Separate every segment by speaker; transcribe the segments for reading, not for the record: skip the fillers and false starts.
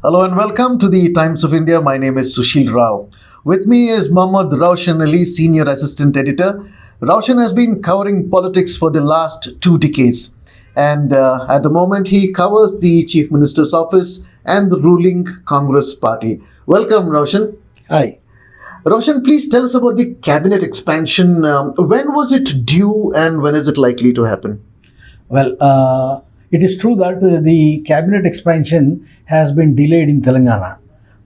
Speaker 1: Hello and welcome to the Times of India. My name is Sushil Rao. With me is Mohammad Raushan Ali, Senior Assistant Editor. Raushan has been covering politics for the last 2 decades. And at the moment, he covers the Chief Minister's office and the ruling Congress party. Welcome, Raushan.
Speaker 2: Hi.
Speaker 1: Raushan, please tell us about the cabinet expansion. When was it due and when is it likely to happen?
Speaker 2: It is true that the cabinet expansion has been delayed in Telangana,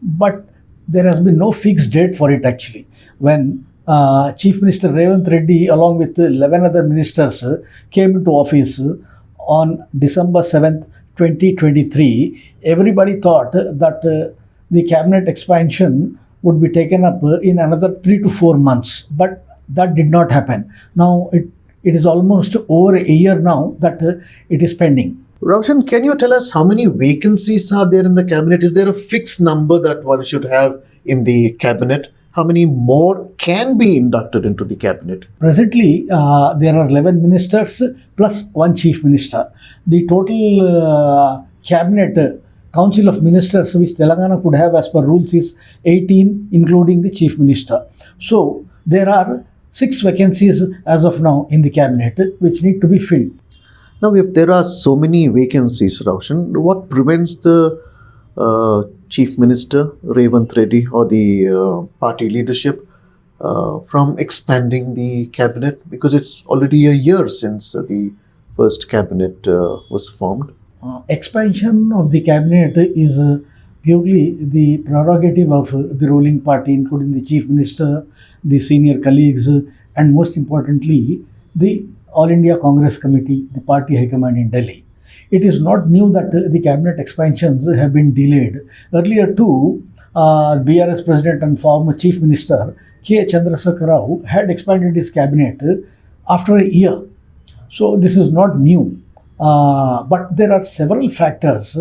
Speaker 2: but there has been no fixed date for it actually. When Chief Minister Revant Reddy, along with 11 other ministers, came into office on December 7th, 2023, everybody thought that the cabinet expansion would be taken up in another 3 to 4 months, but that did not happen. Now it is almost over a year now that it is pending.
Speaker 1: Raushan, can you tell us how many vacancies are there in the cabinet? Is there a fixed number that one should have in the cabinet? How many more can be inducted into the cabinet?
Speaker 2: Presently, there are 11 ministers plus one chief minister. The total cabinet council of ministers which Telangana could have as per rules is 18, including the chief minister. So there are 6 vacancies as of now in the cabinet which need to be filled.
Speaker 1: Now, if there are so many vacancies, Raushan, what prevents the Chief Minister, Revant Reddy, or the party leadership from expanding the cabinet? Because it's already a year since the first cabinet was formed.
Speaker 2: Expansion of the cabinet is purely the prerogative of the ruling party, including the chief minister, the senior colleagues, and most importantly, the All India Congress Committee, the party high command in Delhi. It is not new that the cabinet expansions have been delayed. Earlier too, BRS President and former Chief Minister K. Chandrasekhar Rao had expanded his cabinet after a year. So this is not new. But there are several factors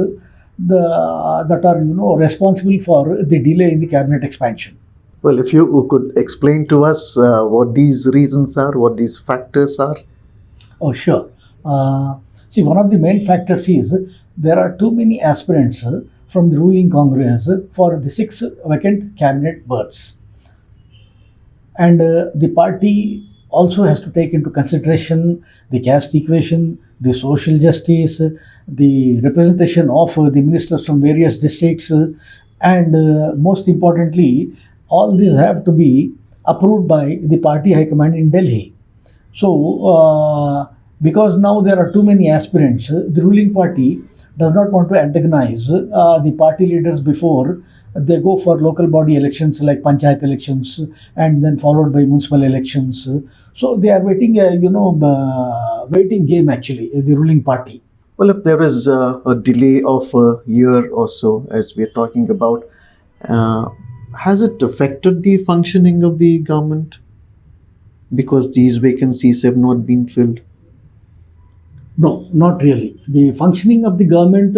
Speaker 2: that are responsible for the delay in the cabinet expansion.
Speaker 1: Well, if you could explain to us what these reasons are, what these factors are.
Speaker 2: Oh, sure. See, one of the main factors is there are too many aspirants from the ruling Congress for the 6 vacant cabinet berths. And the party also has to take into consideration the caste equation, the social justice, the representation of the ministers from various districts, and most importantly, all these have to be approved by the party high command in Delhi. So, because now there are too many aspirants, the ruling party does not want to antagonize the party leaders before they go for local body elections like panchayat elections and then followed by municipal elections. So they are waiting, waiting game actually, the ruling party.
Speaker 1: Well, if there is a delay of a year or so, as we're talking about, has it affected the functioning of the government? Because these vacancies have not been filled?
Speaker 2: No, not really. The functioning of the government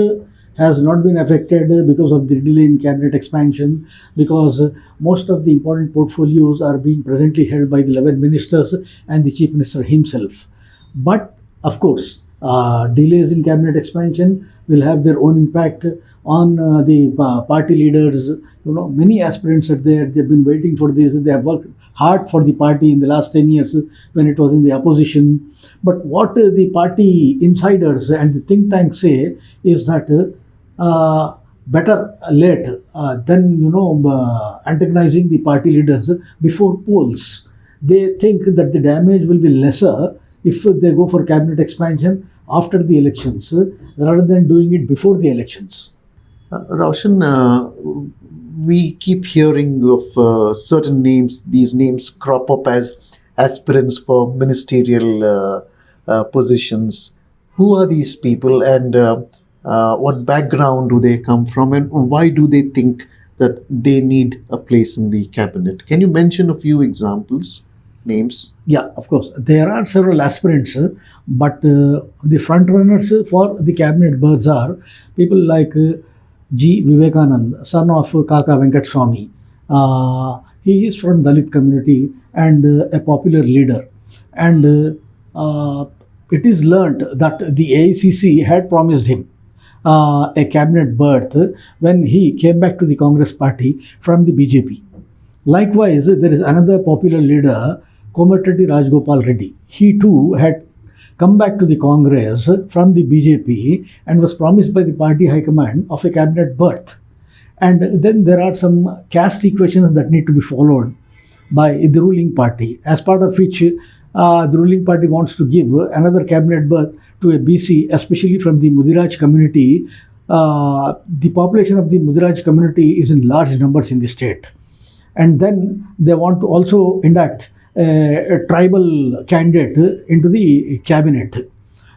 Speaker 2: has not been affected because of the delay in cabinet expansion, because most of the important portfolios are being presently held by the 11 ministers and the chief minister himself. But of course, delays in cabinet expansion will have their own impact on the party leaders. Many aspirants are there. They've been waiting for this. They have worked hard for the party in the last 10 years when it was in the opposition. But what the party insiders and the think tanks say is that better late than antagonizing the party leaders before polls. They think that the damage will be lesser if they go for cabinet expansion after the elections rather than doing it before the elections.
Speaker 1: Raushan, we keep hearing of certain names. These names crop up as aspirants for ministerial positions. Who are these people and what background do they come from and why do they think that they need a place in the cabinet? Can you mention a few examples, names?
Speaker 2: Yeah, of course. There are several aspirants, but the front runners for the cabinet berths are people like G. Vivekanand, son of Kaka Venkat Swami. He is from Dalit community and a popular leader. And it is learnt that the AICC had promised him a cabinet berth when he came back to the Congress party from the BJP. Likewise, there is another popular leader, Komatreddy Rajgopal Reddy. He too had come back to the Congress from the BJP and was promised by the party high command of a cabinet berth. And then there are some caste equations that need to be followed by the ruling party, as part of which the ruling party wants to give another cabinet berth to a BC, especially from the Mudiraj community. The population of the Mudiraj community is in large numbers in the state. And then they want to also induct a tribal candidate into the cabinet.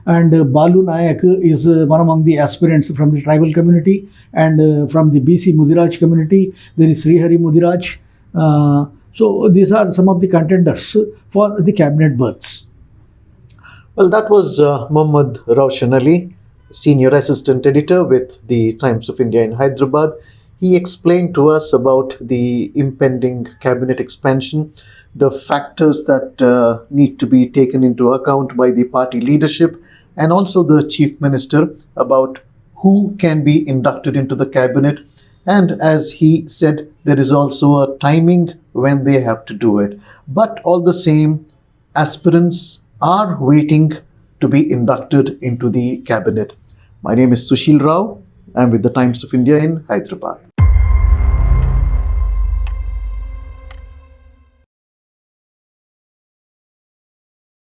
Speaker 2: And Balu Nayak is one among the aspirants from the tribal community, and from the BC Mudiraj community, there is Srihari Mudiraj. So these are some of the contenders for the cabinet berths.
Speaker 1: Well, that was Muhammad Roshan Ali, Senior Assistant Editor with the Times of India in Hyderabad. He explained to us about the impending cabinet expansion, the factors that need to be taken into account by the party leadership, and also the Chief Minister about who can be inducted into the cabinet. And as he said, there is also a timing when they have to do it. But all the same, aspirants are waiting to be inducted into the cabinet. My name is Sushil Rao. I'm with the Times of India in Hyderabad.